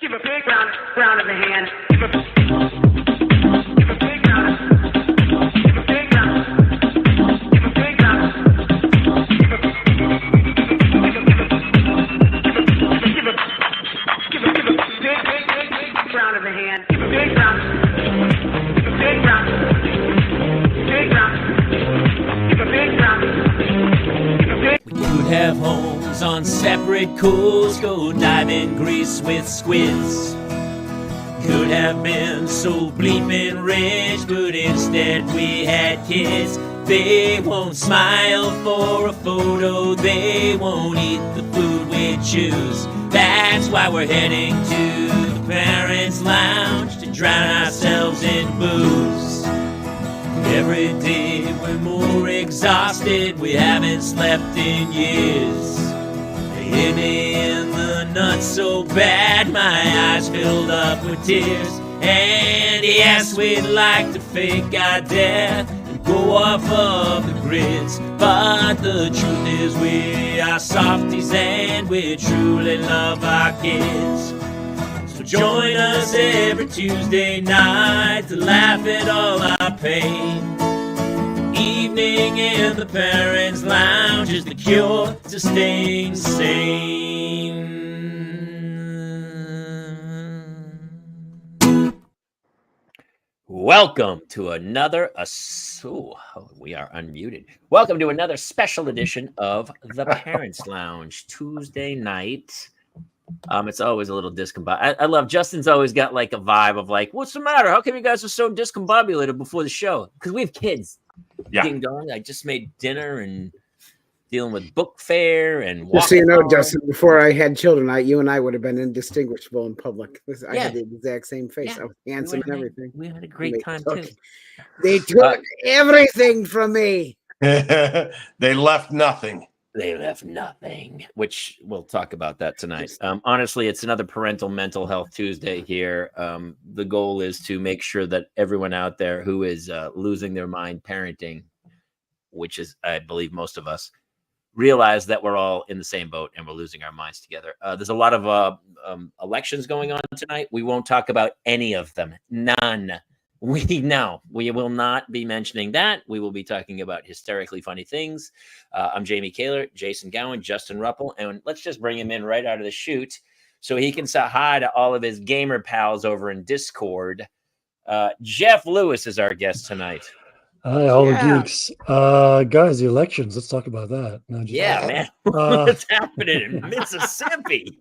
Give a big round of the hand. Give a big round. Give a big round. Give a big round. Give a big round. Give a big round of the hand. Give a big round. Give a big round. Big round. Give a big round. Give a big. We could have homes on separate coasts, go dive in Greece with squids. Could have been so bleeping rich, but instead we had kids. They won't smile for a photo, they won't eat the food we choose. That's why we're heading to the Parents' Lounge to drown ourselves in booze. Every day we're more exhausted, we haven't slept in years. They hit me in the nuts so bad, my eyes filled up with tears. And yes, we'd like to fake our death and go off of the grids, but the truth is we are softies and we truly love our kids. So join us every Tuesday night to laugh at all our pain. Evening in the Parents' Lounge is the cure to staying sane. Welcome to another, we are unmuted. Welcome to another special edition of the Parents' Lounge, Tuesday night. It's always a little discombobulated. I love Justin's always got like a vibe of like, what's the matter? How come you guys are so discombobulated before the show? Because we have kids. Yeah. Getting going. I just made dinner and dealing with book fair and just so you know, home. Justin, before I had children, you and I would have been indistinguishable in public. I Yeah. had the exact same face. Yeah. I was handsome and everything. We had a great time too. They took everything from me. They left nothing. They left nothing, which we'll talk about that tonight. Honestly, it's another Parental Mental Health Tuesday here. The goal is to make sure that everyone out there who is losing their mind parenting, which is, I believe, most of us, realize that we're all in the same boat and we're losing our minds together. There's a lot of elections going on tonight. We won't talk about any of them. None. We will not be mentioning that. We will be talking about hysterically funny things. I'm Jamie Kaler, Jason Gowan, Justin Ruppel, and let's just bring him in right out of the chute so he can say hi to all of his gamer pals over in Discord. Jeff Lewis is our guest tonight. Hi, all the geeks. Guys, the elections, let's talk about that. No, man. What's happening in Mississippi?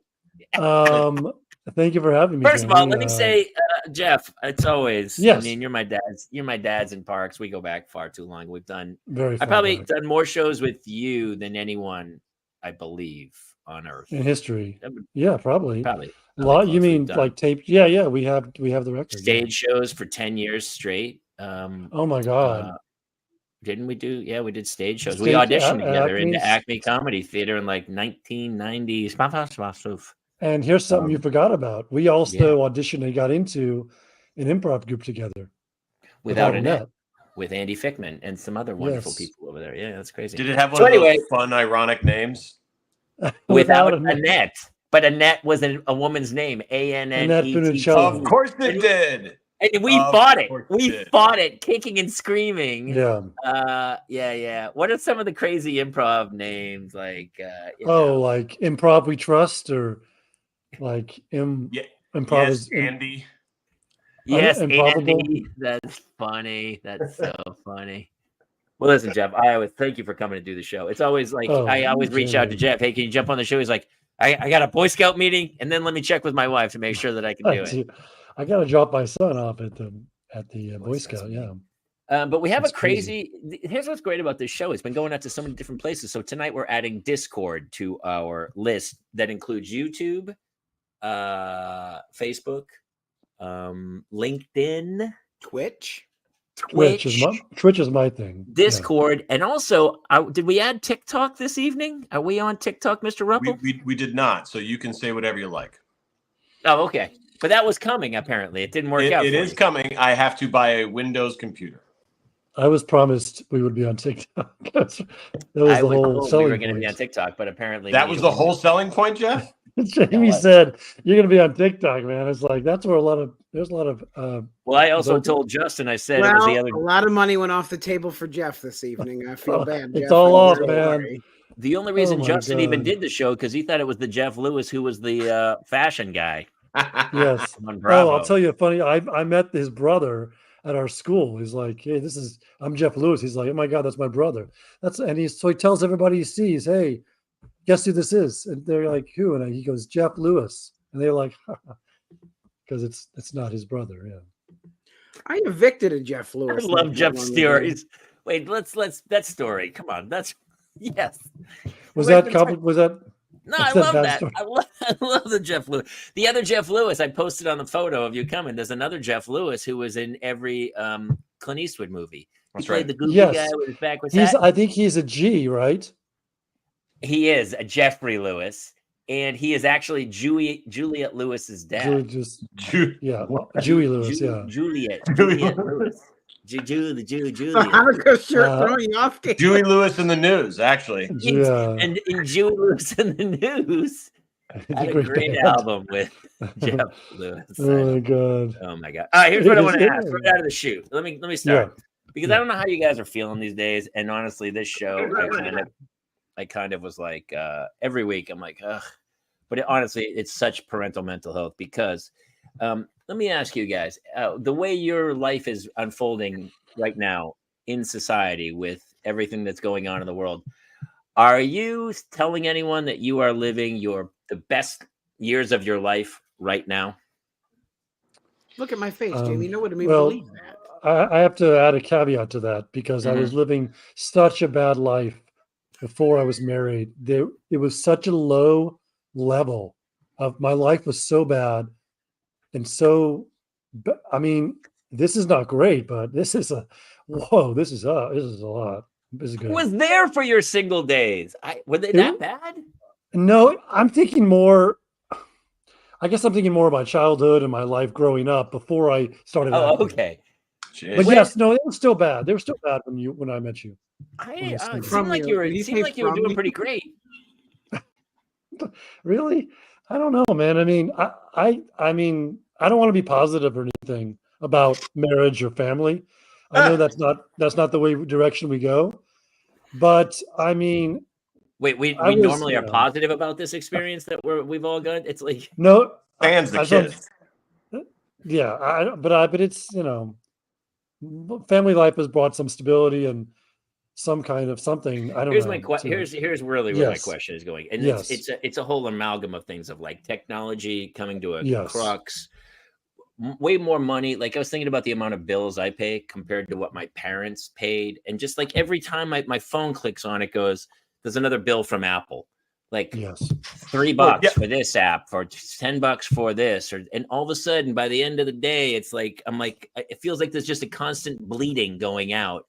Thank you for having me. First of all, let me say, Jeff, it's always, yes. I mean, you're my dad's in Parks. We go back far too long. We've done, I've probably done more shows with you than anyone, I believe, on Earth. In history. Yeah, probably. Probably. A lot, you mean like tape? Yeah, we have the record. Stage shows for 10 years straight. Oh my God. Didn't we do? Yeah, we did stage shows. We auditioned together in the Acme Comedy Theater in like 1990s. And here's something you forgot about. We also auditioned and got into an improv group together. Without a net. With Andy Fickman and some other wonderful people over there. Yeah, that's crazy. Did it have one of those fun, ironic names? Without a net. But Annette was a woman's name. Annette. Of course it did. And we fought it. We fought it, kicking and screaming. Yeah. Yeah. What are some of the crazy improv names? Like like Improv We Trust, or like Improv is Andy. Yes, Improbable. Andy. That's funny. That's so funny. Well, listen, Jeff, I always thank you for coming to do the show. It's always like I always reach out to Jeff. Hey, can you jump on the show? He's like, I got a Boy Scout meeting, and then let me check with my wife to make sure that I can do it. I got to drop my son off at the Boy Scout. Yeah. But we have crazy. Here's what's great about this show. It's been going out to so many different places. So tonight we're adding Discord to our list that includes YouTube, Facebook, LinkedIn, Twitch is my thing. Discord, and also, did we add TikTok this evening? Are we on TikTok, Mr. Ruppel? We did not. So you can say whatever you like. Oh, okay. But that was coming. Apparently, it didn't work out. It is coming. I have to buy a Windows computer. I was promised we would be on TikTok. That was the whole selling point. We were going to be on TikTok, but apparently that was the whole selling point, Jeff. Jamie said you're going to be on TikTok, man. It's like that's where there's a lot of. Well, I also those- told Justin. I said it was the other. A lot of money went off the table for Jeff this evening. I feel bad. It's Jeff. all I'm off, very man. sorry. The only reason my Justin even God. did the show because he thought it was the Jeff Lewis who was the fashion guy Yes. on Bravo. Oh, I'll tell you a funny. I met his brother at our school. He's like, "Hey, I'm Jeff Lewis." He's like, "Oh my God, that's my brother." So he tells everybody he sees, "Hey, guess who this is?" And they're like, "Who?" And he goes, "Jeff Lewis." And they're like, because it's not his brother. Yeah. I evicted a Jeff I Lewis. love not Jeff that long stories. Wait, let's that story. Come on, that's yes. Was Wait, that was that? No, I That's a love bad that. story. I love the Jeff Lewis. The other Jeff Lewis, I posted on the photo of you coming. There's another Jeff Lewis who was in every Clint Eastwood movie. He That's played right. the goofy Yes. guy with his backwards He's. hat. I think he's a G, right? He is a Jeffrey Lewis, and he is actually Juliet Lewis's dad. Yeah, Dewey Lewis. Yeah. Juliet Lewis. Julie. The Hanukkah shirt throwing you off. Dewey Lewis in the news, actually. Yeah. And in Julie Lewis in the News, had a great band. album with Jeff Lewis. Oh my God. Oh my God! All right, here's what I It want to is- ask. Right out of the chute. Let me start because I don't know how you guys are feeling these days. And honestly, this show, I kind of was like every week. I'm like, ugh. But honestly, it's such parental mental health because. Let me ask you guys, the way your life is unfolding right now in society with everything that's going on in the world, are you telling anyone that you are living the best years of your life right now? Look at my face, Jamie. No one would well, believe that. I have to add a caveat to that because I was living such a bad life before I was married. It was such a low level of my life was so bad. And so, I mean, this is not great, but this is a lot. This is good. Who was there for your single days? Were they that bad? No, I'm thinking more. I guess I'm thinking more about childhood and my life growing up before I started. Oh, acting. okay. Jeez. But yes, no, they were still bad. They were still bad when I met you. It seemed From like you. you were. Did you It seemed say like you were from doing you? pretty great. Really? I don't know, man. I mean, I mean, I don't want to be positive or anything about marriage or family. I know that's not the direction we go. But I mean, Wait, we I was, normally you are know. positive about this experience that we've all got. It's like no, Fans the I don't- kids. Yeah, but it's family life has brought some stability and some kind of something. I don't here's know. my question. Here's really where my Yes. question is going, and Yes. it's a whole amalgam of things of like technology coming to a Yes. crux, way more money. Like I was thinking about the amount of bills I pay compared to what my parents paid, and just like every time my phone clicks on, it goes, "There's another bill from Apple." Like Yes. $3 yeah. for this app, for $10 for this, and all of a sudden by the end of the day, it's like it feels like there's just a constant bleeding going out,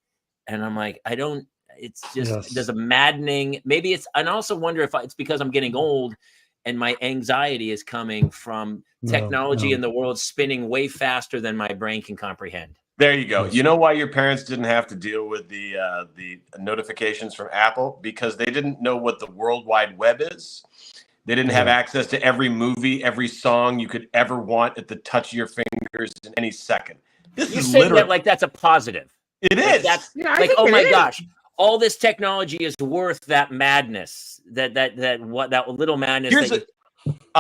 and I'm like, it's just Yes. there's a maddening. Maybe it's, and I also wonder if it's because I'm getting old, and my anxiety is coming from technology no. in the world spinning way faster than my brain can comprehend. There you go. You know why your parents didn't have to deal with the notifications from Apple? Because they didn't know what the World Wide Web is. They didn't have access to every movie, every song you could ever want at the touch of your fingers in any second. This You is say literally that like that's a positive. it Like is. that's Yeah, I like, think oh it my is. gosh, all this technology is worth that madness. That little madness. Here's that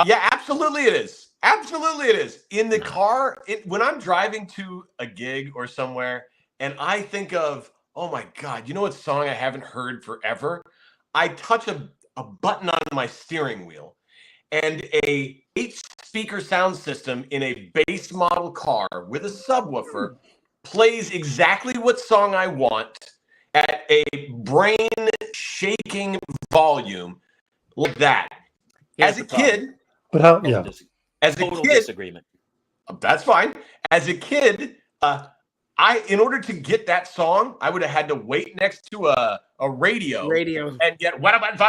yeah, absolutely it is. Absolutely it is. In the car, when I'm driving to a gig or somewhere and I think of, oh my God, you know what song I haven't heard forever? I touch a button on my steering wheel and a 8-speaker sound system in a base model car with a subwoofer plays exactly what song I want at a brain shaking volume like that. Here's As a the problem. kid, But how? Total Yeah. as a total kid, disagreement. that's fine. As a kid, in order to get that song, I would have had to wait next to a radio and get what about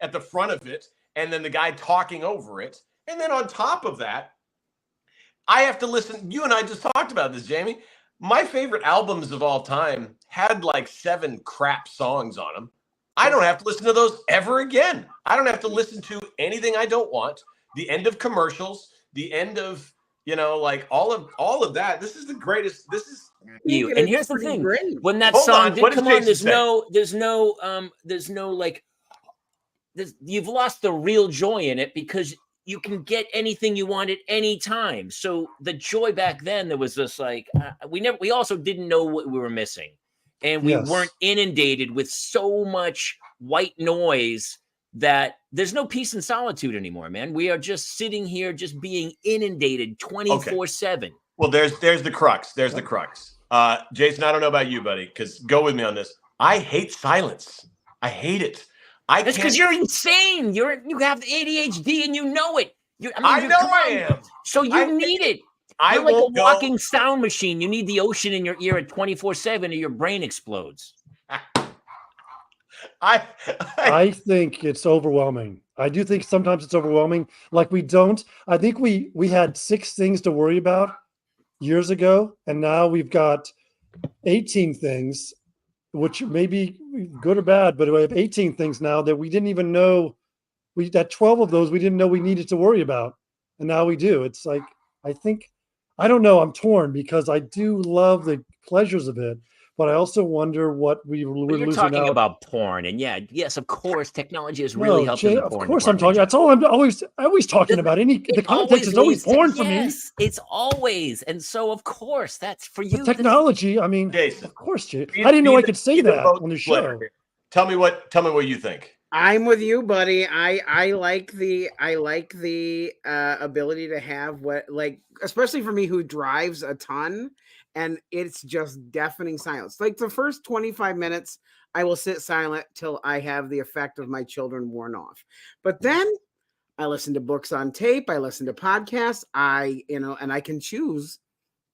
at the front of it, and then the guy talking over it, and then on top of that, I have to listen. You and I just talked about this, Jamie. My favorite albums of all time had like 7 crap songs on them. I don't have to listen to those ever again. I don't have to listen to anything I don't want. The end of commercials, the end of, like all of that. This is the greatest. This is you. And here's the thing: great. when that Hold song on, did what does come on, Jason there's no like, you've lost the real joy in it because you can get anything you want at any time. So the joy back then, there was just like we also didn't know what we were missing, and we Yes. weren't inundated with so much white noise that there's no peace and solitude anymore, man. We are just sitting here, just being inundated 24/7. Well, there's the crux. There's the crux. Jason, I don't know about you, buddy, because go with me on this. I hate silence. I hate it. That's because you're insane. You have ADHD and you know it. I know I am. So you need it. I You're like a won't go. walking sound machine. You need the ocean in your ear at 24/7 or your brain explodes. I think it's overwhelming. I do think sometimes it's overwhelming. Like I think we had 6 things to worry about years ago, and now we've got 18 things, which may be good or bad, but we have 18 things now that we didn't even know. We had 12 of those we didn't know we needed to worry about, and now we do. It's like, I don't know. I'm torn because I do love the pleasures of it, but I also wonder what we're You're losing talking out. about porn, and yes, of course, technology has really helped. Jay, in the of porn course I'm department. talking. That's all I'm always talking about. The context is always porn for me. Yes, it's always, and so of course that's for you. The technology, I mean, Jason, of course, Jay. I didn't know I could say that on the show. Split. Tell me what you think. I'm with you, buddy. I like the ability to have especially for me who drives a ton, and it's just deafening silence. Like the first 25 minutes, I will sit silent till I have the effect of my children worn off. But then I listen to books on tape. I listen to podcasts. And I can choose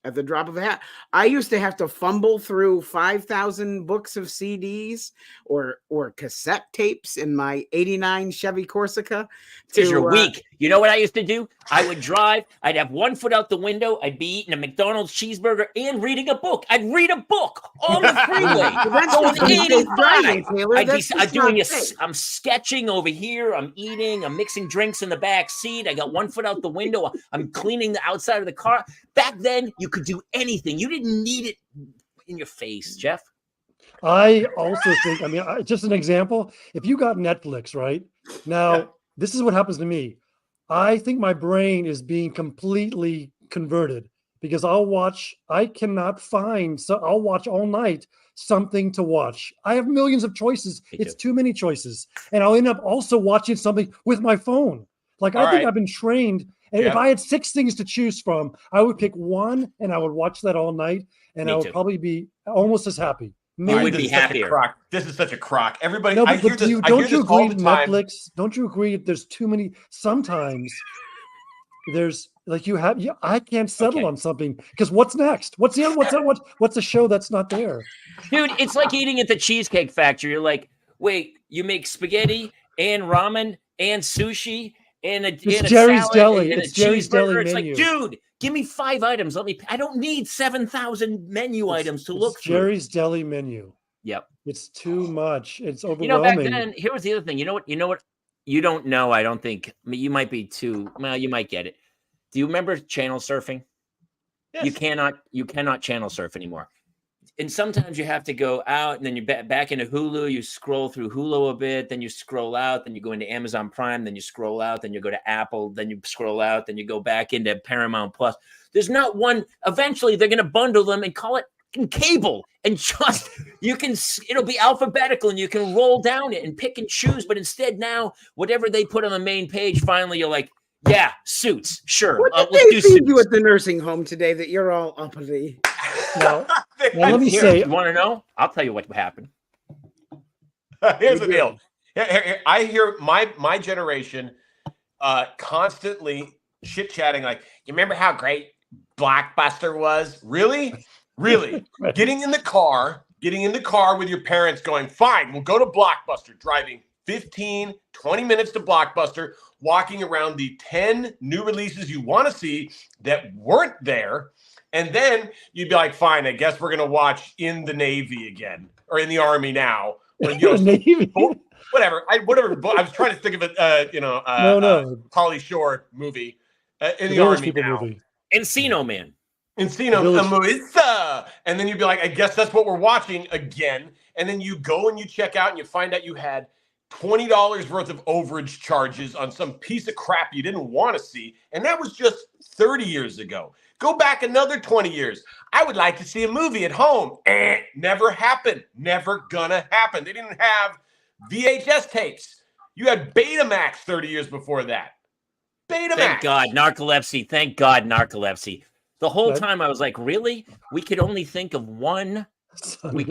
at the drop of a hat. I used to have to fumble through 5,000 books of CDs or cassette tapes in my '89 Chevy Corsica. Because you're weak. You know what I used to do? I would drive. I'd have one foot out the window. I'd be eating a McDonald's cheeseburger and reading a book. I'd read a book on the freeway. Going 85. I'm sketching over here. I'm eating. I'm mixing drinks in the back seat. I got one foot out the window. I'm cleaning the outside of the car. Back then, you could do anything. You didn't need it in your face, Jeff. I also think, just an example, if you got Netflix, right? Now, This is what happens to me. I think my brain is being completely converted because I'll watch all night something to watch. I have millions of choices. It's too many choices. And I'll end up also watching something with my phone. Like, I think I've been trained. And if I had 6 things to choose from, I would pick one and I would watch that all night. And I would probably be almost as happy. You would be happier. This is such a crock. Everybody, no, but don't you agree with Netflix? Don't you agree that there's too many? Sometimes there's like I can't settle on something because what's next? What's the show that's not there? Dude, it's like eating at the Cheesecake Factory. You're like, wait, you make spaghetti and ramen and sushi and a Jerry's Deli. It's Jerry's Deli It's menu. like, dude, give me 5 items. I don't need 7,000 menu items to look through. Jerry's Deli menu. Yep. It's too much. It's overwhelming. Back then, here was the other thing. You know what? You don't know, I don't think. You might be too, well, you might get it. Do you remember channel surfing? Yes. You cannot channel surf anymore. And sometimes you have to go out and then you back into Hulu. You scroll through Hulu a bit, then you scroll out, then you go into Amazon Prime, then you scroll out, then you go to Apple, then you scroll out, then you go back into Paramount Plus. There's not one. Eventually, they're going to bundle them and call it cable, and just it'll be alphabetical, and you can roll down it and pick and choose. But instead, now whatever they put on the main page, finally you're like, yeah, Suits, sure. What did they feed you at the nursing home today that you're all uppity? Well, let me say. You want to know? I'll tell you what happened. Here's the deal. I hear my generation constantly chit-chatting like, you remember how great Blockbuster was? Really? Really? Getting in the car with your parents going, fine, we'll go to Blockbuster, driving 15, 20 minutes to Blockbuster, walking around the 10 new releases you want to see that weren't there. And then you'd be like, fine, I guess we're going to watch In the Navy again or In the Army Now or, you know, Navy. whatever. I was trying to think of it. No. Pauly Shore movie in The the Village army People now. movie. Encino Man. Encino Village- Amorissa. And then you'd be like, I guess that's what we're watching again. And then you go and you check out and you find out you had $20 worth of overage charges on some piece of crap you didn't want to see. And that was just 30 years ago. Go back another 20 years. I would like to see a movie at home. Never happened. Never gonna happen. They didn't have VHS tapes. You had Betamax 30 years before that. Betamax. Thank God, narcolepsy. Thank God, narcolepsy. The whole Right. time I was like, really? We could only think of one. We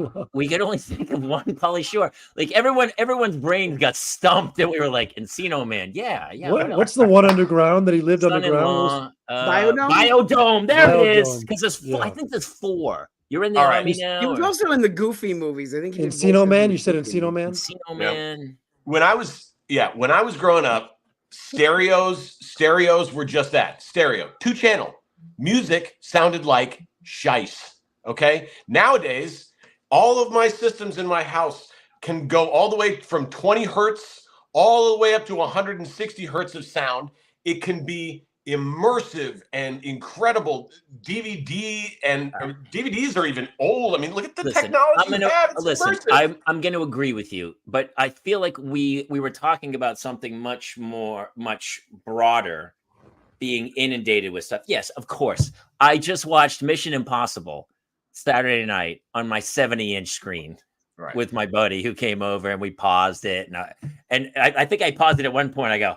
could only think of one Pauly Shore. Like everyone's brain got stumped, and we were like, Encino Man. Yeah. What's the one underground that he lived underground? Son-in-law, Biodome? Biodome. There it is. Biodome. Because there's, Yeah. I think there's 4. You're in the All right. army He now. was or- also in the Goofy movies. I think he did both Encino of Man. them. You said Encino Man. Encino Man. When I was growing up, stereos were just that. Stereo. 2-channel. Music sounded like shice. Okay? Nowadays, all of my systems in my house can go all the way from 20 hertz all the way up to 160 hertz of sound. It can be immersive and incredible. DVDs are even old. I mean, look at the technology you have. It's immersive. I'm going to agree with you, but I feel like we were talking about something much broader, being inundated with stuff. Yes, of course. I just watched Mission Impossible Saturday night on my 70-inch screen. Right. With my buddy who came over, and we paused it, and I think I paused it at one point. I go,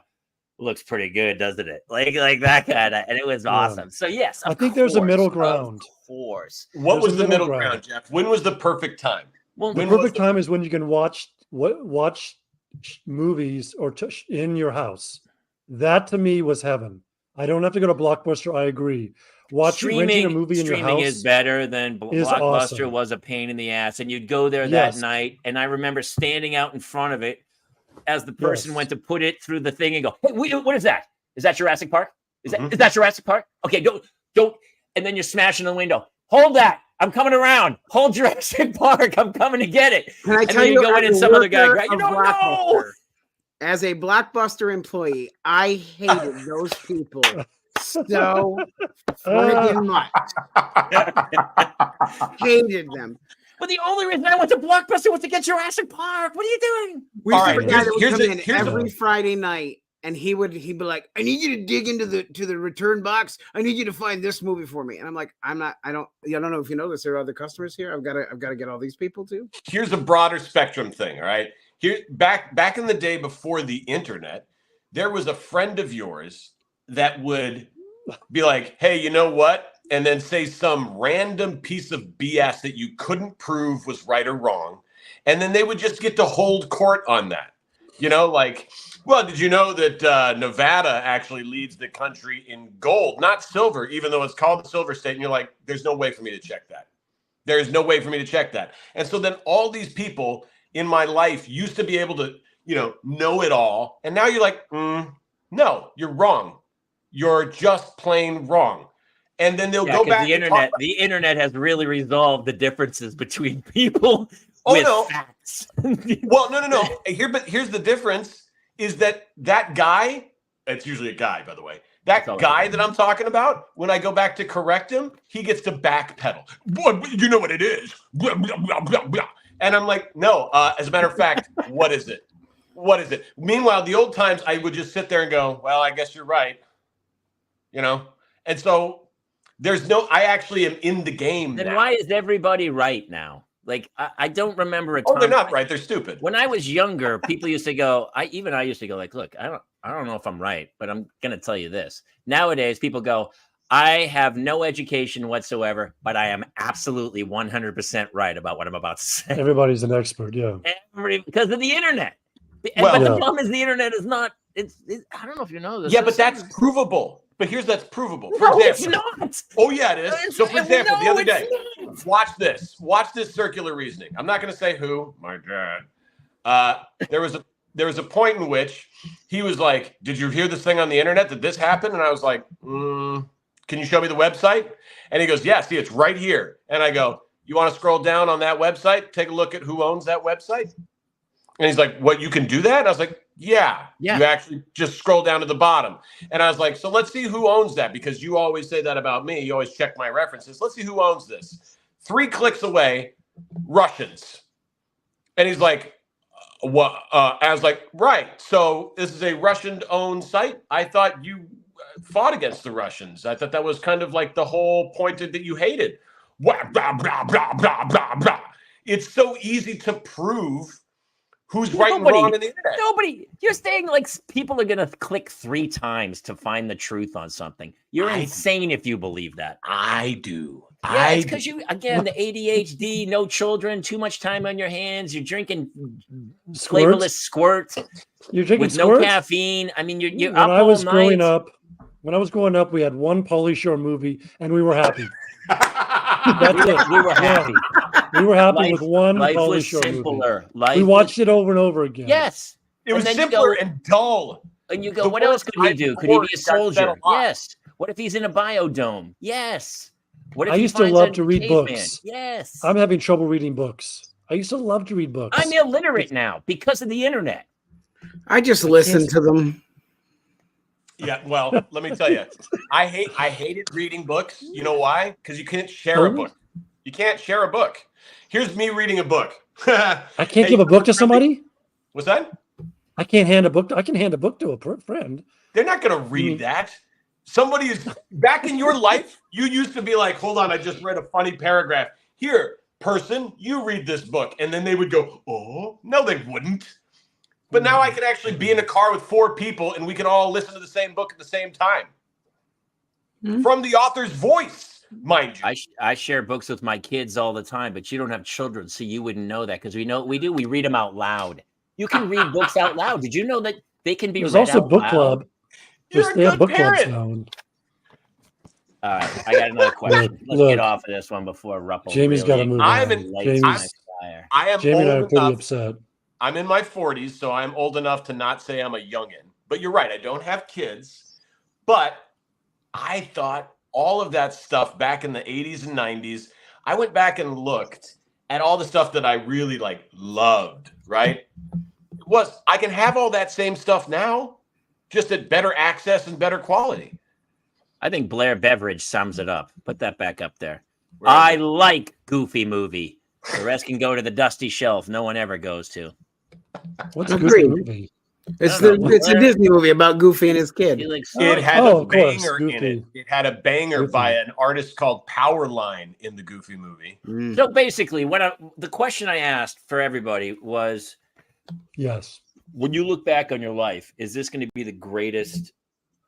looks pretty good, doesn't it? Like that kind of, and it was awesome. So yes, I think there's a middle ground. Of course. What There's was a the middle middle ground, ground. Jeff? When was the perfect time? Well, The When was perfect the- time is when you can watch movies or in your house. That to me was heaven. I don't have to go to Blockbuster. I agree. Renting a movie in your streaming house is better than is Blockbuster awesome. was a pain in the ass, and you'd go there that Yes. night, and I remember standing out in front of it as the person Yes. went to put it through the thing and go, "Hey, what is that? Is that Jurassic Park? Is Mhm. that Jurassic Park? Okay, don't," and then you're smashing the window. Hold that! I'm coming around. Hold Jurassic Park. I'm coming to get it. Can I And tell then you, you go in as and a some other guy, worker grab- you of don't know. Blockbuster, as a Blockbuster employee, I hated those people so friggin' much. Hated them. But the only reason I went to Blockbuster was to get Jurassic Park. What are you doing? We used to All have a right, guy that would here's come the- in here's the- every Friday night, and he'd be like, "I need you to dig into the return box. I need you to find this movie for me." And I'm like, I don't know if you know this. There are other customers here. I've got to get all these people too. Here's a broader spectrum thing. All right. Here, back in the day before the internet, there was a friend of yours that would be like, "Hey, you know what?" And then say some random piece of BS that you couldn't prove was right or wrong. And then they would just get to hold court on that. You know, like, well, did you know that Nevada actually leads the country in gold, not silver, even though it's called the Silver State? And you're like, there's no way for me to check that. There is no way for me to check that. And so then all these people in my life used to be able to, know it all. And now you're like, no, you're wrong. You're just plain wrong. And then they'll go back. The internet has really resolved the differences between people Oh, with no. facts. Well, no. Here's the difference is that guy, it's usually a guy, by the way, that all guy right. that I'm talking about, when I go back to correct him, he gets to backpedal. Boy, you know what it is. Blah, blah, blah, blah, blah. And I'm like, no, as a matter of fact, what is it? What is it? Meanwhile, the old times, I would just sit there and go, well, I guess you're right. And so I actually am in the game Then now. why is everybody right now? Like, I don't remember a time. Oh, they're not right. They're stupid. When I was younger, people used to go, I used to go like, look, I don't know if I'm right, but I'm going to tell you this. Nowadays, people go, I have no education whatsoever, but I am absolutely 100% right about what I'm about to say. Everybody's an expert. Yeah. Because of the internet. Well- But the Yeah. problem is the internet is not, I don't know if you know this. Yeah, but that's provable. But here's that's provable. For No, it's example, not. oh yeah, it is. So for example, the No, other day, it's not. watch this circular reasoning. I'm not going to say who. My dad. There was a point in which he was like, "Did you hear this thing on the internet that this happened?" And I was like, "Can you show me the website?" And he goes, "Yeah, see, it's right here." And I go, "You want to scroll down on that website? Take a look at who owns that website." And he's like, what, you can do that? And I was like, yeah. Yeah. You actually just scroll down to the bottom. And I was like, so let's see who owns that, because you always say that about me. You always check my references. Let's see who owns this. 3 clicks away, Russians. And he's like, what? I was like, right. So this is a Russian-owned site? I thought you fought against the Russians. I thought that was kind of like the whole point that you hated. Blah, blah, blah, blah, blah, blah, blah. It's so easy to prove who's right and wrong on the internet. Nobody. You're saying like people are going to click 3 times to find the truth on something. You're insane if you believe that. I do. Yeah, it's because you, again, the ADHD, no children, too much time on your hands. You're drinking flavorless squirts. You're drinking with squirts? no caffeine. I mean, you're when up I all was night. growing up, we had one Pauly Shore movie, and we were happy. That's it. We were happy. We were happy with one Life Pauly was Shore simpler. movie. We watched it over and over again. Yes. It was simpler and dull. And you go, The what else could he word do? Could he be a got said soldier? a lot. Yes. What if he's in a biodome? Yes. What if I he used to finds love a to read caveman? books. Yes. I'm having trouble reading books. I used to love to read books. I'm illiterate now because of the internet. I just listen to them. Yeah, well, let me tell you, I hated reading books. You know why? Because you can't share a book. You can't share a book. Here's me reading a book. I can't give a book to somebody. What's that? I can't hand a book. I can hand a book to a friend. They're not going to read that. Somebody is back in your life. You used to be like, hold on, I just read a funny paragraph. Here, person, you read this book. And then they would go, oh, no, they wouldn't. But now I can actually be in a car with 4 people and we can all listen to the same book at the same time. From the author's voice, mind you. I share books with my kids all the time, but you don't have children, so you wouldn't know that because we know what we do. We read them out loud. You can read books out loud. Did you know that they can be There's read also out book loud? club. You're a They have good book clubs parent. now. All right, I got another question. Let's Look. get off of this one before Ruppel. Jamie's got to move I'm on. in- lights Jamie's- my fire. I am Jamie and I are old pretty enough. upset. I'm in my 40s, so I'm old enough to not say I'm a youngin'. But you're right, I don't have kids. But I thought all of that stuff back in the 80s and 90s, I went back and looked at all the stuff that I really loved, right? I can have all that same stuff now, just at better access and better quality. I think Blair Beveridge sums it up. Put that back up there. Where is I it? like Goofy movie. The rest can go to the dusty shelf no one ever goes to. What's a Agreed. Goofy movie? It's I don't know. it's a Disney movie about Goofy and his kid. He likes It had Oh, a of course, banger in Goofy. it. It had a banger Goofy. by an artist called Powerline in the Goofy movie. So basically, the question I asked for everybody was, Yes. when you look back on your life, is this going to be the greatest?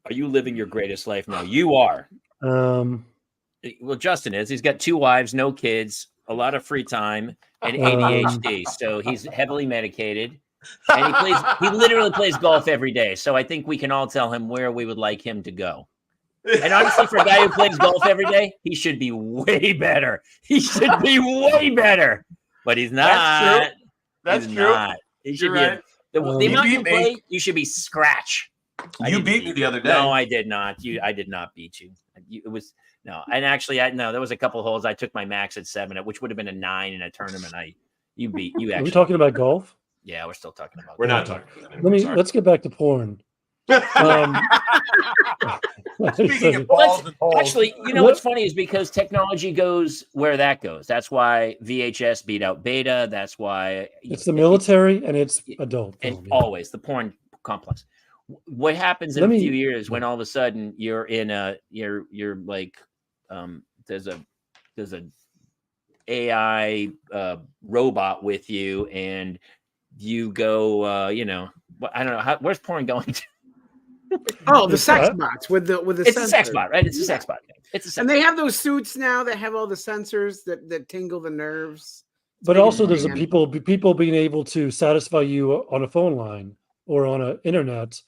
Are you living your greatest life now? You are. Well, Justin is. He's got 2 wives, no kids, a lot of free time, and ADHD. So he's heavily medicated. And he literally plays golf every day. So I think we can all tell him where we would like him to go. And honestly, for a guy who plays golf every day, he should be way better. He should be way better. But he's not. That's true. That's He's true. not. He should You're be right. the You amount beat you me. play, you should be scratch. I You didn't beat me the other day. No, I did not. I did not beat you. It was no, and actually, there was a couple holes. I took my max at 7, which would have been a 9 in a tournament. You beat you Are we actually. talking about golf? Yeah, we're still talking about. We're not golf. talking about that anymore. Let's get back to porn. Speaking of balls and holes, Actually, you know what's funny is because technology goes where that goes. That's why VHS beat out beta. That's why it's the military and it's adult. and film, yeah. always the porn complex. What happens in Let a me- few years when all of a sudden you're in you're like there's a AI robot with you and you go I don't know where's porn going to? Oh, the It's sex what? bots with the It's a sex sensor. bot, right? It's a sex bot. It's a sex And they have those suits now that have all the sensors that tingle the nerves. But big also, in there's demand. people being able to satisfy you on a phone line or on an internet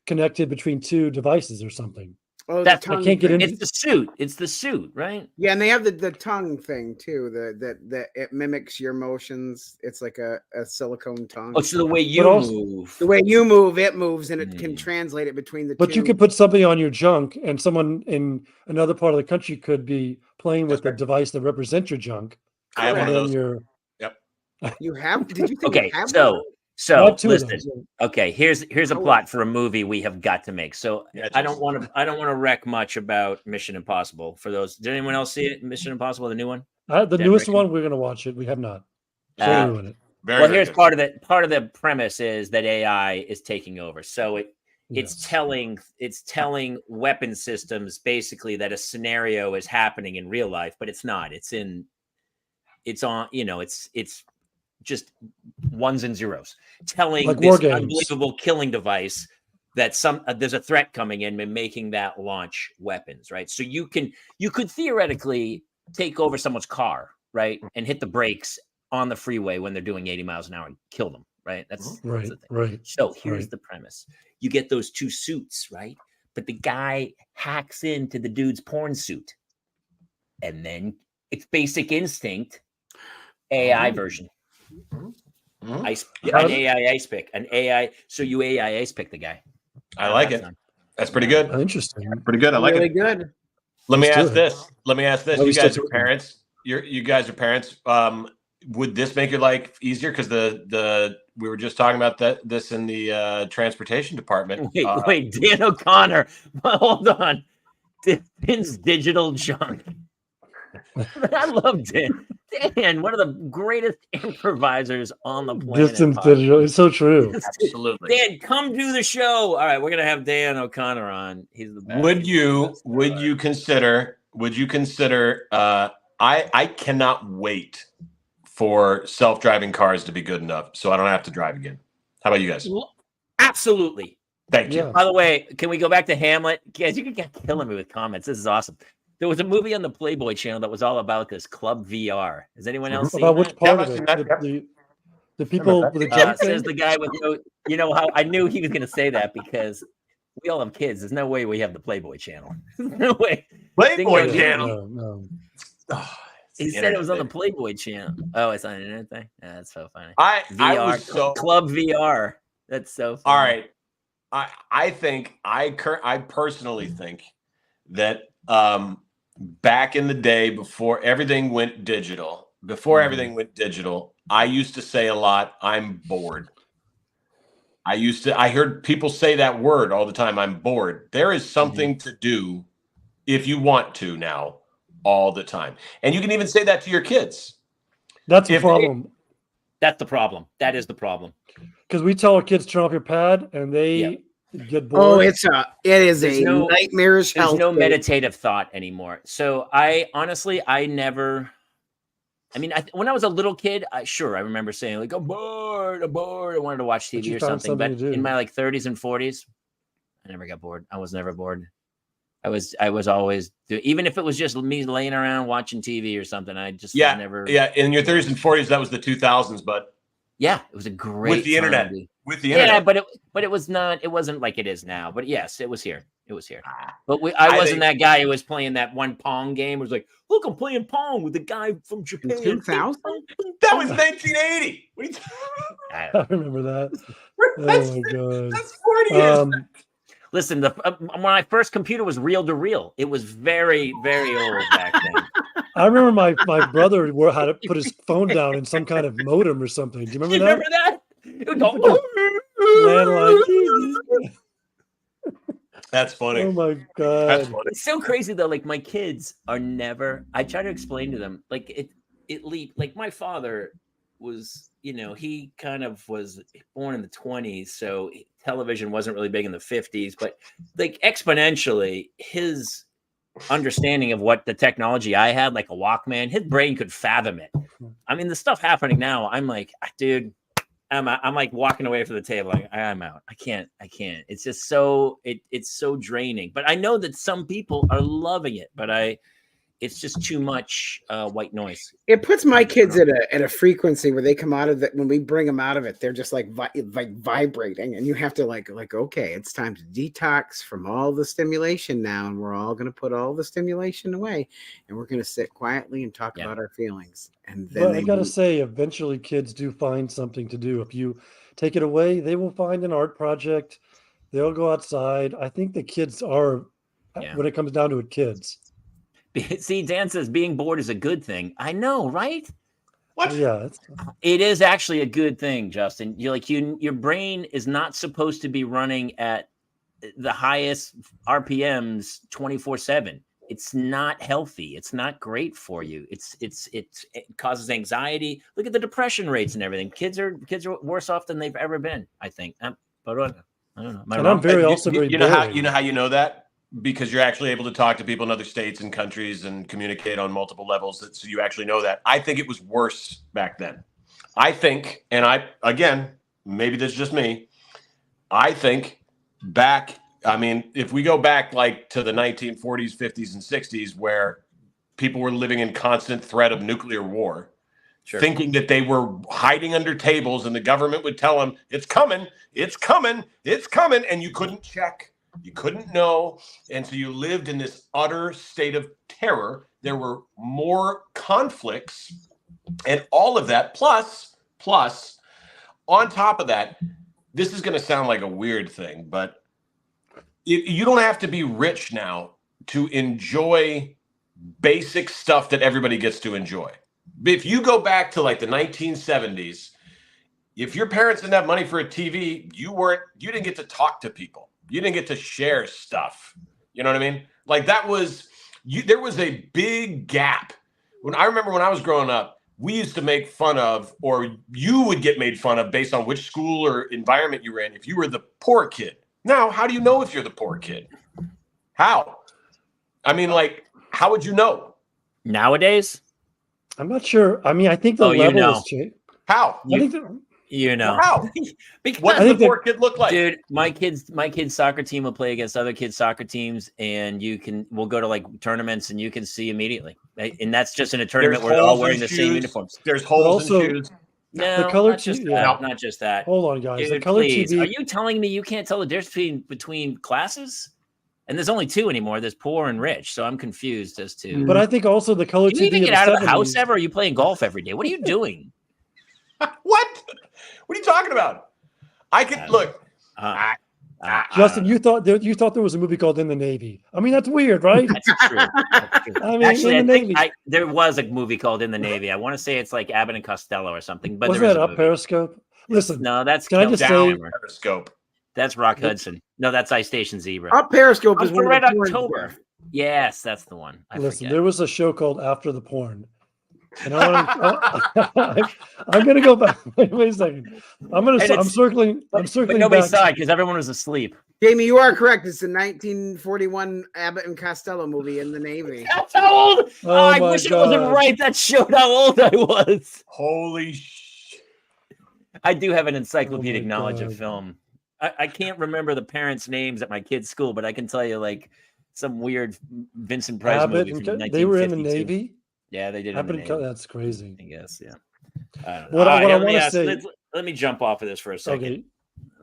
connected between 2 devices or something. Oh, the That's- I tongue can't get thing. in- It's the suit. It's the suit, right? Yeah, and they have the tongue thing too. That it mimics your motions. It's like a silicone tongue. Oh, so the way you also- move. The way you move, it moves, and it can Hmm. translate it between the But two. you could put something on your junk, and someone in another part of the country could be playing with the device that represents your junk. I have And one of then those. you're You have? Did you think Okay, you have so one? So Not two of listen, them. okay, here's a plot for a movie we have got to make. So Yeah, I don't want to wreck much about Mission Impossible. For those, did anyone else see it? Mission Impossible, the new one? The Dead newest Reckoning? one, we're gonna watch it. We have not. So Uh, ruin it. Very, well, very here's good. part of the premise is that AI is taking over. So it's Yes. telling weapon systems basically that a scenario is happening in real life, but it's not. It's on, it's just ones and zeros, telling Like war this games. unbelievable killing device that there's a threat coming in and making that launch weapons, right? So you could theoretically take over someone's car, right, and hit the brakes on the freeway when they're doing 80 miles an hour and kill them, right? That's Right, the thing. right. So here's right. the premise: you get those two suits, right? But the guy hacks into the dude's porn suit, and then it's Basic Instinct AI version. Mhm. An AI ice pick, an AI. So you AI ice pick the guy. I like it. That's pretty good. Interesting. Pretty good. I like Really it. good. Let me Let's do ask it. this. Let me ask this. Why You we still guys are doing it? parents. You guys are parents. Would this make your life easier? Because the we were just talking about this in the transportation department. Wait, Dan O'Connor. Hold on. Dan's digital junk. I love Dan. Dan, one of the greatest improvisers on the planet. Distance digital. It's so true. Absolutely. Dan, come do the show. All right, we're gonna have Dan O'Connor on. He's the best. Would you consider? I cannot wait for self-driving cars to be good enough, so I don't have to drive again. How about you guys? Absolutely. Thank you. Yeah. By the way, can we go back to Hamlet? Guys, you can get killing me with comments. This is awesome. There was a movie on the Playboy channel that was all about this Club VR. Has anyone else seen About that? which part Yeah, of I've it? seen that, The people with the Uh, jump says thing? the guy with no, you know how I knew he was going to say that because we all have kids. There's no way we have the Playboy channel. no way. Playboy Dingo, channel. No. Oh, it's He the said it was on the internet Playboy channel. Oh, it's on an internet thing. Yeah, that's so funny. thing. I VR was so Club VR. That's so funny. all right. I think I personally think that back in the day before everything went digital, I used to say a lot, I'm bored. I heard people say that word all the time. I'm bored. There is something to do if you want to now all the time. And you can even say that to your kids. That's the If they- problem. That's the problem. That is the problem. Because we tell our kids turn off your pad and they get bored. Oh, it is There's a no- nightmarish There's hell. no meditative thought anymore. So I honestly, when I was a little kid, I remember saying like, I'm bored. I wanted to watch But TV you or found something. But something to do. in my like 30s and 40s, I never got bored. I was never bored. I was always even if it was just me laying around watching TV or something. I just was never. Yeah. In your 30s and 40s, that was the 2000s, but Yeah, it was a great with the time, internet. dude. With the Yeah, internet. but it was not. It wasn't like it is now. But yes, it was here. It was here. But I I wasn't think- that guy who was playing that one Pong game. It was like, look, I'm playing Pong with the guy from Japan. 2000? That was 1980. What are you I remember that. That's- Oh my god. That's 40 years. Listen, when my first computer was reel to reel. It was very, very old back then. I remember my brother had to put his phone down in some kind of modem or something. Do you remember You that? remember that? It would go, Landline. That's funny. Oh my god. That's funny. It's so crazy though. Like my kids are never. I try to explain to them. Like it leaped. Like my father was. He kind of was born in the 20s, so television wasn't really big in the 50s. But like exponentially, his understanding of what the technology I had, like a Walkman, his brain could fathom it. I mean, the stuff happening now, I'm like, dude, I'm like walking away from the table. Like, I'm out. I can't. It's just so it's so draining. But I know that some people are loving it. But it's just too much white noise. It puts my kids at a frequency where they come out of it. When we bring them out of it, they're just like vibrating, and you have to like okay, it's time to detox from all the stimulation now, and we're all going to put all the stimulation away, and we're going to sit quietly and talk about our feelings. And then But I gotta say, eventually, kids do find something to do. If you take it away, they will find an art project. They'll go outside. I think the kids are, when it comes down to it, kids. See, Dan says being bored is a good thing. I know, right? What? Yeah, It is actually a good thing, Justin. Your brain is not supposed to be running at the highest RPMs 24/7. It's not healthy. It's not great for you. It causes anxiety. Look at the depression rates and everything. Kids are worse off than they've ever been, I think. But I don't know. Am I and wrong? I'm very You know how boring. you know that? Because you're actually able to talk to people in other states and countries and communicate on multiple levels. So you actually know that. I think it was worse back then. I think, and again, maybe this is just me. I think if we go back like to the 1940s, 50s, and 60s, where people were living in constant threat of nuclear war, Sure. thinking that they were hiding under tables and the government would tell them, it's coming, it's coming, it's coming. And you couldn't check. You couldn't know. And so you lived in this utter state of terror. There were more conflicts and all of that. Plus, on top of that, this is going to sound like a weird thing, but you don't have to be rich now to enjoy basic stuff that everybody gets to enjoy. If you go back to like the 1970s, if your parents didn't have money for a TV, you didn't get to talk to people. You didn't get to share stuff. You know what I mean? Like there was a big gap. I remember when I was growing up, we used to make fun of, or you would get made fun of based on which school or environment you were in if you were the poor kid. Now, how do you know if you're the poor kid? How? I mean, like, how would you know? Nowadays? I'm not sure. I mean, I think the level has changed. How? I think How? Because What does the poor kid look like? Dude, my kids' soccer team will play against other kids' soccer teams, and we'll go to like tournaments, and you can see immediately. And that's just in a tournament where they're all wearing the same uniforms. There's holes in shoes. No, the color not just TV, that. Not just that. Hold on, guys. Dude, the color please. TV. Are you telling me you can't tell the difference between classes? And there's only two anymore. There's poor and rich. So I'm confused as to. But I think also the color Do TV. you even get out of the house 70s. ever? Or are you playing golf every day? What are you doing? What? What are you talking about? I could look. Justin, you thought there was a movie called In the Navy. I mean, that's weird, right? That's true. That's true. I mean, Actually, In the I think Navy. there was a movie called In the Navy. I want to say it's like Abbott and Costello or something. But Wasn't there is that a up movie. Periscope? Listen, No, that's Can I just Kelsey say- Grammer. Periscope. That's Rock Hudson. No, that's Ice Station Zebra. Up Periscope Up is for one of Red the porn October. stars. Yes, that's the one. I listen. forget. There was a show called After the Porn, and I'm gonna go back. Wait a second. I'm circling. I'm But circling nobody back. saw it because everyone was asleep. Jamie, you are correct. It's a 1941 Abbott and Costello movie in the Navy. That's how old. Oh I my wish it wasn't God. right. That showed how old I was. Holy I do have an encyclopedic my knowledge of God. film. I can't remember the parents' names at my kid's school, but I can tell you like some weird Vincent Price Abbott movie and from they were in the 1952. Navy. Yeah, they did. Abbott In and the Navy, that's crazy. I guess. Yeah. I don't know. What I All right, wanna say- let me jump off of this for a second. Okay,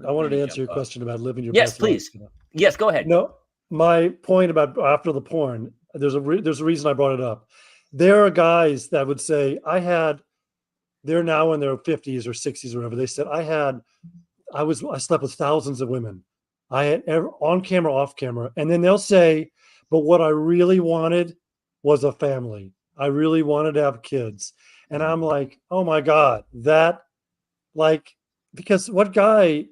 I wanted Let me to answer your jump off. question about living your Yes, best please. life. Yes, go ahead. No, my point about after the porn. There's a reason I brought it up. There are guys that would say they're now in their 50s or 60s or whatever. They said I slept with thousands of women. I had on camera, off camera, and then they'll say, but what I really wanted was a family. I really wanted to have kids, and I'm like, oh my God, because what guy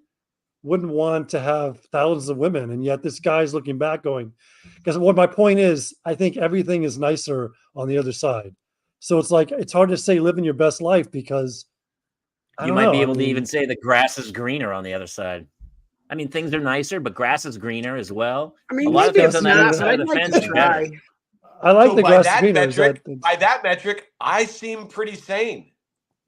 wouldn't want to have thousands of women, and yet this guy's looking back going, because what my point is, I think everything is nicer on the other side. So it's like it's hard to say living your best life because You might be able to even say the grass is greener on the other side. I mean, things are nicer, but grass is greener as well. I mean, A lot of maybe things it's on the not, other but side I'd of the like fence to are better. try. I like So the by grass that greener. metric, by that metric, I seem pretty sane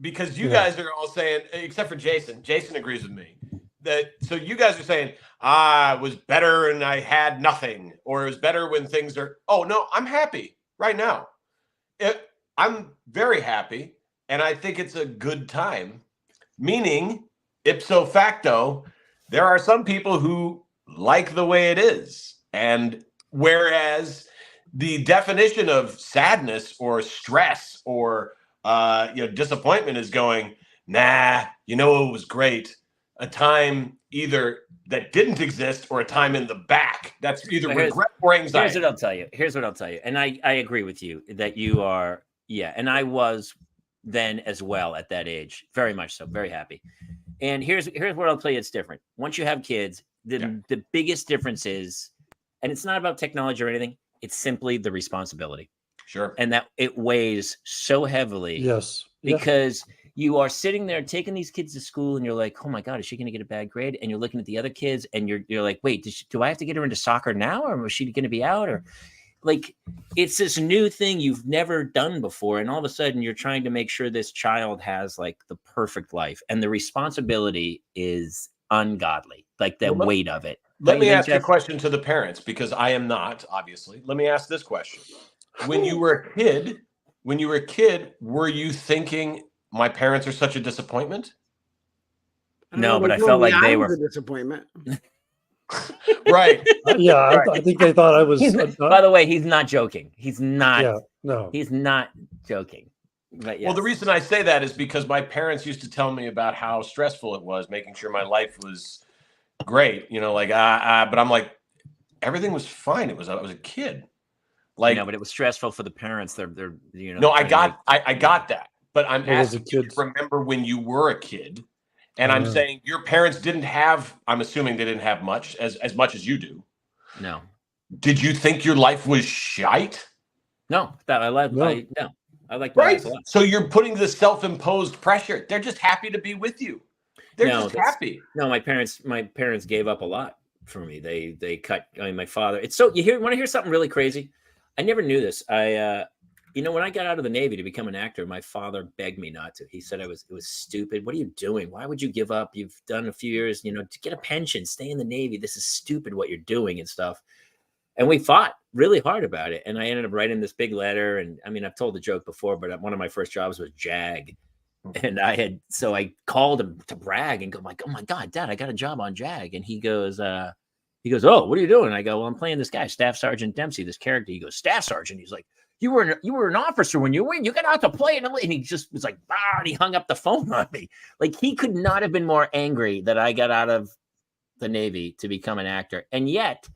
because you Yeah. guys are all saying, except for Jason. Jason agrees with me that. So you guys are saying I was better and I had nothing, or it was better when things are. Oh no, I'm happy right now. I'm very happy, and I think it's a good time. Meaning, ipso facto, there are some people who like the way it is, and whereas the definition of sadness or stress or disappointment is going, nah, it was great. A time either that didn't exist or a time in the back. That's either regret or anxiety. Here's what I'll tell you. And I agree with you that you are, yeah. And I was then as well at that age. Very much so. Very happy. And here's where I'll tell you it's different. Once you have kids, the biggest difference is, and it's not about technology or anything, it's simply the responsibility. Sure. And that it weighs so heavily. Yes. Because you are sitting there taking these kids to school and you're like, oh my God, is she going to get a bad grade? And you're looking at the other kids and you're like, wait, do I have to get her into soccer now? Or was she going to be out? Or like, it's this new thing you've never done before. And all of a sudden you're trying to make sure this child has like the perfect life. And the responsibility is ungodly, like the weight of it. Let me ask a question to the parents, because I am not, obviously. Let me ask this question. When you were a kid, were you thinking my parents are such a disappointment? No, but I felt like they were a disappointment. Right. Yeah, I think they thought I was. By the way, he's not joking. He's not. Yeah, no. He's not joking. But yes. Well, the reason I say that is because my parents used to tell me about how stressful it was, making sure my life was great. You know, like, but I'm like, everything was fine. I was a kid. Like, no, but it was stressful for the parents. They're you know. No, I got that. But I'm asking you kids. to remember when you were a kid. And I'm saying your parents didn't have, I'm assuming they didn't have much as much as you do. No. Did you think your life was shite? No, I like my right. life a lot. So you're putting this self-imposed pressure. They're just happy to be with you. They're just happy. No, my parents gave up a lot for me. They cut. I mean, my father. It's so want to hear something really crazy? I never knew this. When I got out of the Navy to become an actor, my father begged me not to. He said it was stupid. What are you doing? Why would you give up? You've done a few years, to get a pension, stay in the Navy. This is stupid what you're doing and stuff. And we fought really hard about it. And I ended up writing this big letter. And I mean, I've told the joke before, but one of my first jobs was JAG. And I called him to brag and go like, oh my God, Dad, I got a job on JAG. And he goes, oh, what are you doing? I go, well, I'm playing this guy, Staff Sergeant Dempsey, this character. He goes, Staff Sergeant. He's like, you were an officer when you win. You got out to play. And he just was like, and he hung up the phone on me. Like, he could not have been more angry that I got out of the Navy to become an actor. And yet,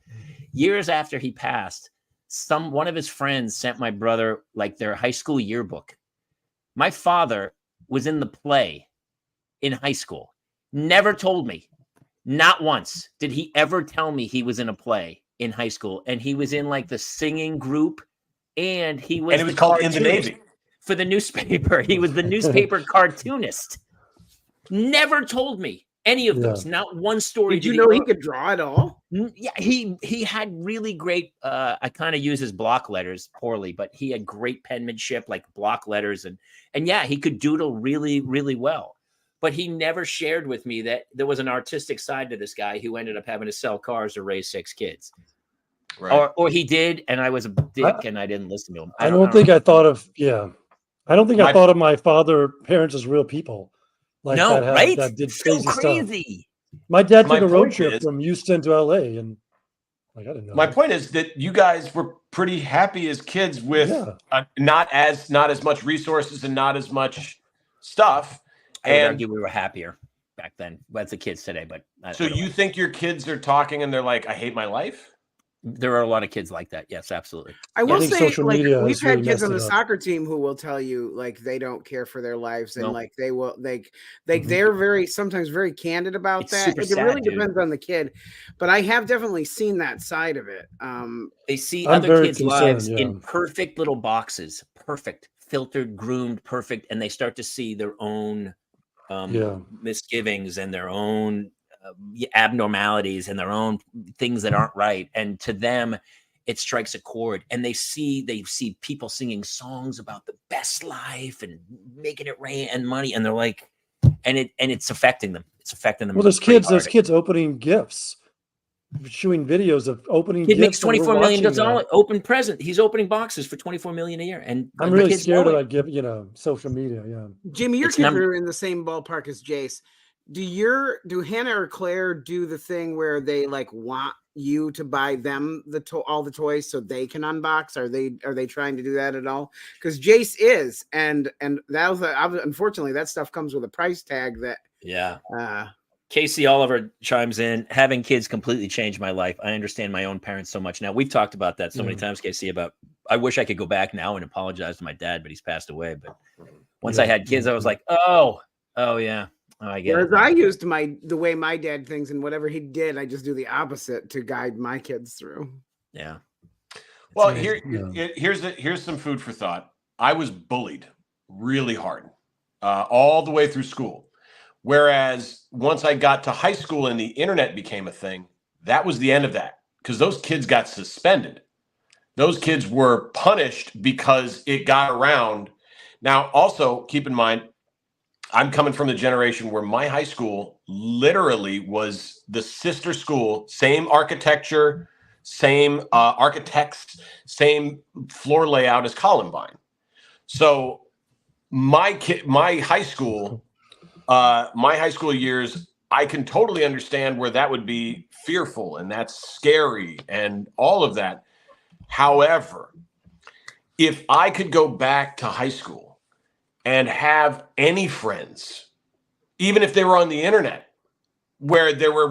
years after he passed, one of his friends sent my brother like their high school yearbook. My father was in the play in high school. Never told me. Not once did he ever tell me he was in a play in high school. And he was in like the singing group. And he was, and it was called In the Navy for the newspaper. He was the newspaper cartoonist. Never told me any of those. Not one story. Did you know he could draw at all? Yeah, he had really great. I kind of use his block letters poorly, but he had great penmanship, like block letters, and yeah, he could doodle really, really well. But he never shared with me that there was an artistic side to this guy who ended up having to sell cars to raise 6 kids. Right. Or he did, and I was a dick, and I didn't listen to him. I don't think I thought of I thought of my parents as real people. Like that did crazy stuff. My dad took a road trip from Houston to LA, and like I didn't know. My point is that you guys were pretty happy as kids with not as much resources and not as much stuff. I would argue we were happier back then as the kids today. But so you think your kids are talking and they're like, "I hate my life"? There are a lot of kids like that. Yes, absolutely. I will say, like, we've had kids on the soccer team who will tell you, like, they don't care for their lives, and like they're sometimes very candid about that. It really depends on the kid, but I have definitely seen that side of it. They see other kids' lives in perfect little boxes, perfect, filtered, groomed, perfect, and they start to see their own misgivings and their own abnormalities and their own things that aren't right, and to them it strikes a chord, and they see people singing songs about the best life and making it rain and money, and they're like, and it's affecting them. Well, there's kids opening gifts, showing videos of opening gifts. He makes $24 million open present. He's opening boxes for $24 million a year, and I'm really scared of that gift. Social media. Yeah, Jimmy, your kids are in the same ballpark as Jace. Do Hannah or Claire do the thing where they like want you to buy them all the toys so they can unbox? Are they trying to do that at all? Because Jace is, and that was unfortunately that stuff comes with a price tag. Casey Oliver chimes in. Having kids completely changed my life. I understand my own parents so much now. We've talked about that so many times, Casey. About I wish I could go back now and apologize to my dad, but he's passed away. But Once Yeah. I had kids, I was like, oh yeah. Oh, I get Whereas it. I used the way my dad thinks, and whatever he did, I just do the opposite to guide my kids through. Yeah. Well, amazing. here's some food for thought. I was bullied really hard all the way through school. Whereas once I got to high school and the internet became a thing, that was the end of that, because those kids got suspended. Those kids were punished because it got around. Now, also keep in mind, I'm coming from the generation where my high school literally was the sister school, same architecture, same architects, same floor layout as Columbine. So my high school years, I can totally understand where that would be fearful and that's scary and all of that. However, if I could go back to high school and have any friends, even if they were on the internet, where there were